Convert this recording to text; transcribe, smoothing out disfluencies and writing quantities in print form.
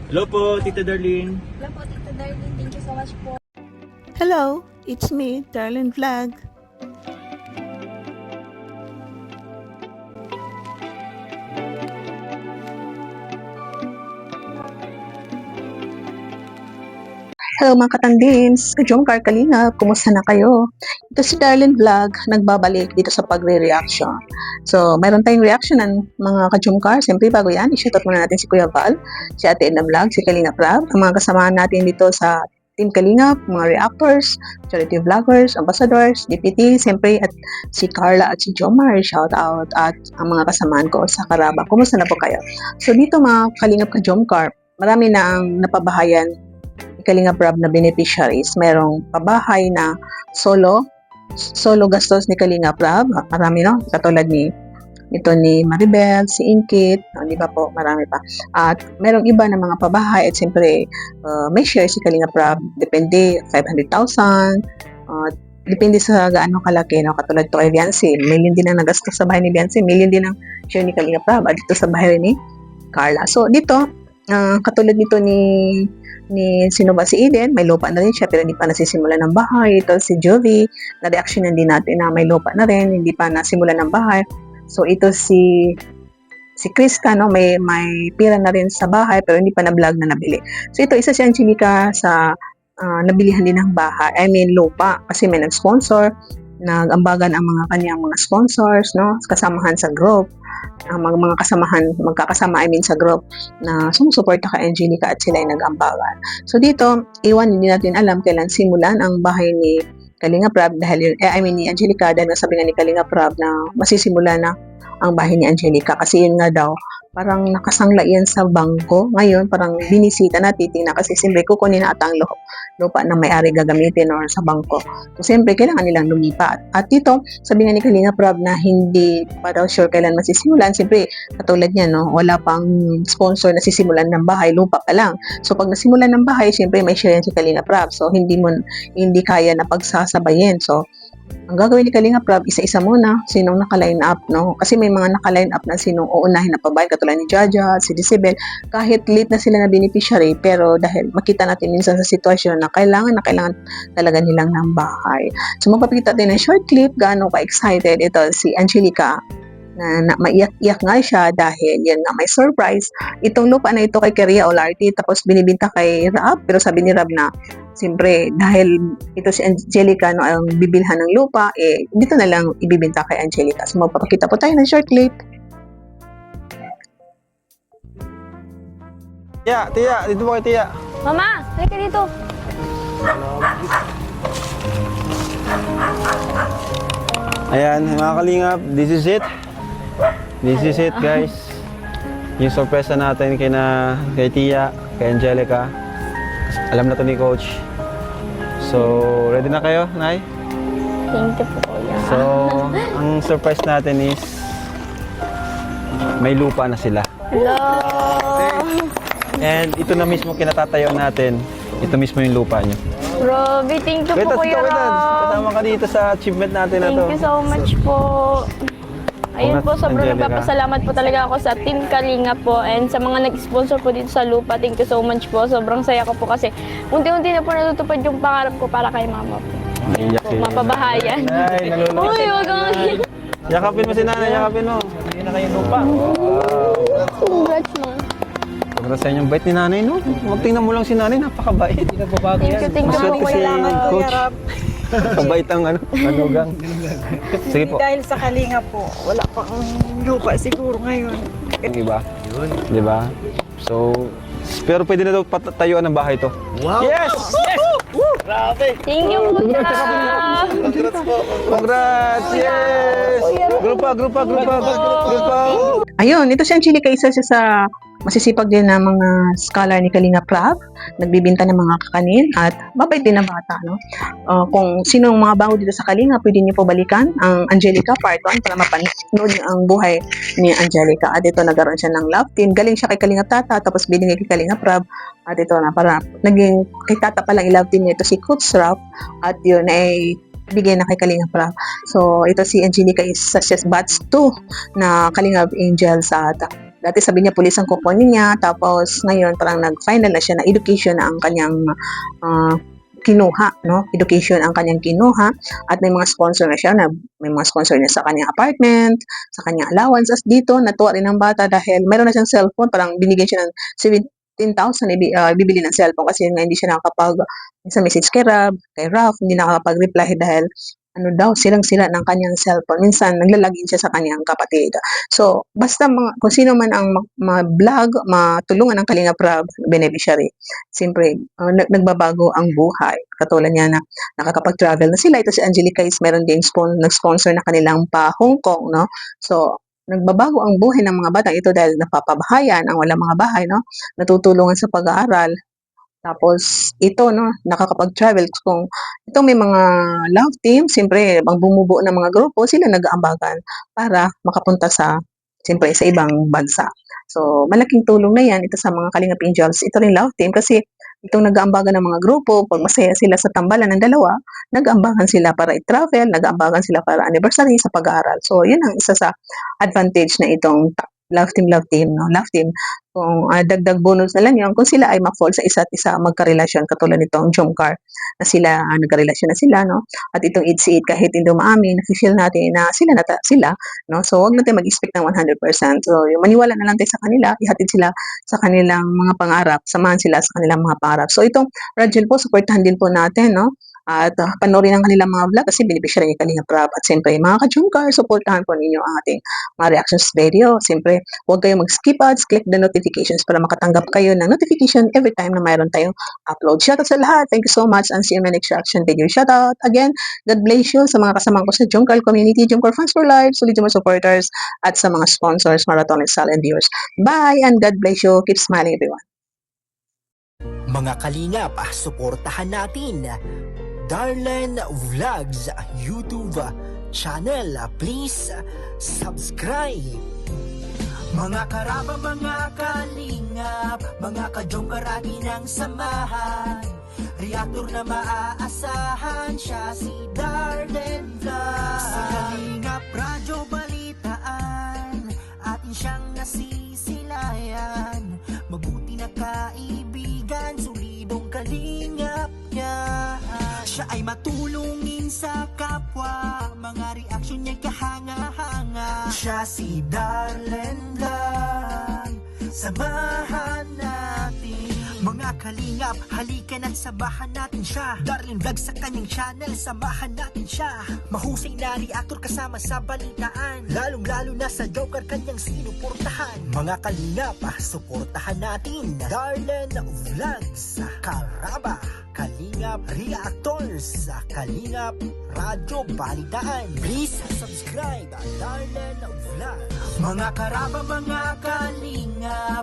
Hello po, Tita Darlene. Hello po, Tita Darlene. Thank you so much po. Hello, it's me, Darlene Vlog. Hello mga katandins, Kajongkar Kalingap, kumusta na kayo? Ito si Darlene Vlog, nagbabalik dito sa pagre-reaction. So, mayroon tayong reaction ng mga Kajongkar. Siyempre, bago yan, i-shoutout muna natin si Kuya Val, si Ate Edna Vlog, si Kalingap Rab, ang mga kasamahan natin dito sa Team Kalingap, mga reactors, charity vloggers, ambassadors, DPT, siyempre, at si Carla at si Jomar, shout out, at ang mga kasamahan ko sa Karaba. Kumusta na po kayo? So, dito mga Kalingap Kajongkar, marami na ang napabahayan ni Kalingap Rab na beneficiaries. Merong pabahay na solo gastos ni Kalingap Rab. Marami, no? Katulad nito ni Maribel, si Inkit, di ba po, marami pa. At merong iba na mga pabahay at siyempre may share si Kalingap Rab. Depende, 500,000, depende sa gaano kalaki, no? Katulad to kay Viancy, million din ang nagastos sa bahay ni Viancy, million din ang share ni Kalingap Rab at dito sa bahay ni Carla. So dito, katulad nito ni sino ba, si Eden, may lupa na rin siya pero hindi pa nasisimula ng bahay. Ito si Jovi, na-reactionan din natin na may lupa na rin, hindi pa nasimula ng bahay. So ito si Krista, no, may pira na rin sa bahay pero hindi pa na-vlog na nabili. So ito, isa si Angelica sa nabilihan din ng bahay, lupa, kasi may nag-sponsor, nag-ambagan ang mga kanyang mga sponsors, no, kasamahan sa group, ang mga kasamahan, magkakasama sa group na sumusuporta kay Angelica at sila ay nag-ambagan. So dito, hindi natin alam kailan simulan ang bahay ni Kalingap Rab dahil ni Angelica, dahil nasabi nga ni Kalingap Rab na masisimula na ang bahay ni Angelica kasi yun nga daw, parang nakasangla yan sa bangko. Ngayon, parang binisita na, titingnan kasi siyempre kukunin na atang lupa na may-ari gagamitin or sa bangko. So, siyempre, kailangan nilang lumipat. At dito, sabi nga ni Kalingap Rab na hindi pa daw sure kailan masisimulan. Siyempre, katulad niya, no, wala pang sponsor na sisimulan ng bahay, lupa pa lang. So, pag nasimulan ng bahay, siyempre may share yan si Kalingap Rab. So, hindi kaya na pagsasabayin. So, ang gagawin ni Kalingap Rab, isa-isa muna sinong naka-line up, no? Kasi may mga naka-line up na sinong uunahin na pabahay, katulad ni Jaja, si Decibel, kahit late na sila na beneficiary, pero dahil makita natin minsan sa sitwasyon na kailangan talaga nilang ng bahay. So magpapakita din ng short clip, gaano ka-excited ito si Angelica, na maiyak-iyak nga siya dahil yan nga may surprise. Itong lupa na ito kay Keria Olarte, tapos binibinta kay Rab, pero sabi ni Rab na siyempre, dahil ito si Angelica, no, ang bibilhan ng lupa, dito na lang ibibinta kay Angelica. So, magpapakita po tayo ng short clip. Tia, dito po kay Tia. Mama, halika dito. Ayan, mga kalingap, this is it. This is it, guys. Yung sorpresa natin kay Tia, kay Angelica. Alam na to ni Coach. So, ready na kayo, Nay? Thank you po, Kuya. So, ang surprise natin is may lupa na sila. Hello! And ito na mismo kinatatayo natin. Ito mismo yung lupa nyo. Robby, thank you po, Kuya Rob. Kasama ka dito sa achievement natin na to. Thank you so much po. Ayun po, sobrang Angelica. nagpapasalamat po talaga ako sa Team Kalingap po and sa mga nag-sponsor po dito sa lupa. Thank you so much po. Sobrang saya ko po kasi unti-unti na po natutupad yung pangarap ko para kay mama po. Naiyak Po, mapabahayan. Ay, nalulungkot. Uy, wag kang Yakapin mo si nanay, yakapin mo. Hindi na kayo lupa. Congrats, ma. Congrats sa inyong bait ni nanay, no? Tingnan mo lang si nanay, napakabait. Hindi nagbabago Thank you, thank you Maswerte po, si Kuya. Coach. Kabait ang anugang. Sige po. Dahil sa Kalinga po, wala pang lupa siguro ngayon. Di ba? Di ba? So, pero pwede na daw patayuan ng bahay to. Wow! Yes! Yes! Thank you, Kuya. Congrats! Yes! Grupa! Ayun, ito si Angelica, isa siya sa masisipag din na mga scholar ni Kalingap Rab, nagbibinta ng mga kakanin at mabait din na bata, no? Kung sino ang mga bago dito sa Kalingap, pwede niyo po balikan ang Angelica Part 1 para mapanood niyo ang buhay ni Angelica. At ito, nagkaroon siya ng love team. Galing siya kay Kalingap Tata, tapos binigay kay Kalingap Rab. At ito na, para naging kay Tata pa lang i-love team niya ito si Coach Rab. At yun ay bigay na kay Kalingap Rab. So, ito si Angelica is such as batch 2 na Kalingap Angels at Dati sabi niya pulis ang kukunin niya, tapos ngayon parang nag-final na siya na education na ang kanyang kinuha, no? Education ang kanyang kinuha at may mga sponsor na siya na may mga sponsor niya sa kanyang apartment, sa kanyang allowance. As dito, natuwa rin ang bata dahil meron na siyang cellphone, parang binigyan siya ng 17,000 bibili ng cellphone kasi nga hindi siya nakakapag sa message kay Ralph, hindi nakakapag-reply dahil ano daw, silang-sira ng kanyang cellphone. Minsan, naglalagin siya sa kanyang kapatid. So, basta kung sino man ang ma-vlog, matulungan ng Kalinga Prab beneficiary, siyempre, nagbabago ang buhay. Katulad niya na nakakapag-travel na sila. Ito si Angelica is meron din nag-sponsor na kanilang pa Hong Kong, no? So, nagbabago ang buhay ng mga bata ito dahil napapabahayan ang walang mga bahay, no? Natutulungan sa pag-aaral. Tapos, ito, no, nakakapag-travel. Kung ito may mga love team, siyempre, ang bumubuo ng mga grupo, sila nag-aambagan para makapunta siyempre, sa ibang bansa. So, malaking tulong na yan, ito sa mga Kalingap Angels. Ito rin love team kasi itong nag-aambagan ng mga grupo, pag masaya sila sa tambalan ng dalawa, nag-aambagan sila para i-travel, nag-aambagan sila para anniversary sa pag-aaral. So, yun ang isa sa advantage na itong love team, no? Love team. Kung dagdag bonus na lang yun, kung sila ay ma-fall sa isa't isa, magkarelasyon, katulad nitong Jomcar, na sila, nagkarelasyon na sila, no? At itong Itzy kahit hindi umaamin, na-feel natin na sila, no? So, huwag natin mag-expect ng 100%. So, yung maniwala na lang tayo sa kanila, ihatid sila sa kanilang mga pangarap, samahan sila sa kanilang mga pangarap. So, itong Rajel po, supportahan din po natin, no? At panoorin ang kanilang mga vlog kasi beneficiary niya Kalinga Prab. At siyempre, mga ka-Jomcar, supportahan po ninyo ang ating mga reactions video. Siyempre, huwag kayong mag-skip ads, click the notifications para makatanggap kayo ng notification every time na mayroon tayong upload. Shoutout sa lahat. Thank you so much and see you in my next reaction video. Shoutout again. God bless you sa mga kasamahan ko sa Jomcar community, Jomcar fans for life, solid Jomcar supporters, at sa mga sponsors, marathon and silent viewers. Bye and God bless you. Keep smiling everyone. Mga kalingap, suportahan natin Darlen Vlogs YouTube channel. Please subscribe. Mga karaba, mga kalingap, mga ka-Jomcar ating samahan. Reactor na maaasahan, siya si Darlen Vlogs. Sa Kalingap Radyo Balitaan, atin siyang nasisilayan. Mabuti na kaibigan, solidong kalingap niya. Siya ay matulungin sa kapwa, mga reaksyon niya'y kahanga-hanga. Siya si Darlen Vlog, samahan natin. Mga kalingap, halika na't samahan natin siya. Darlen Vlog sa kanyang channel, samahan natin siya. Mahusay na reactor kasama sa balitaan, lalong-lalo na sa Jomcar kanyang sinuportahan. Mga kalingap, suportahan natin Darlen Vlogs, Karaba, Kalingap Reactors, Kalingap Radyo Balitaan. Please subscribe Darlen Vlog. Mga karaba, mga kalingap,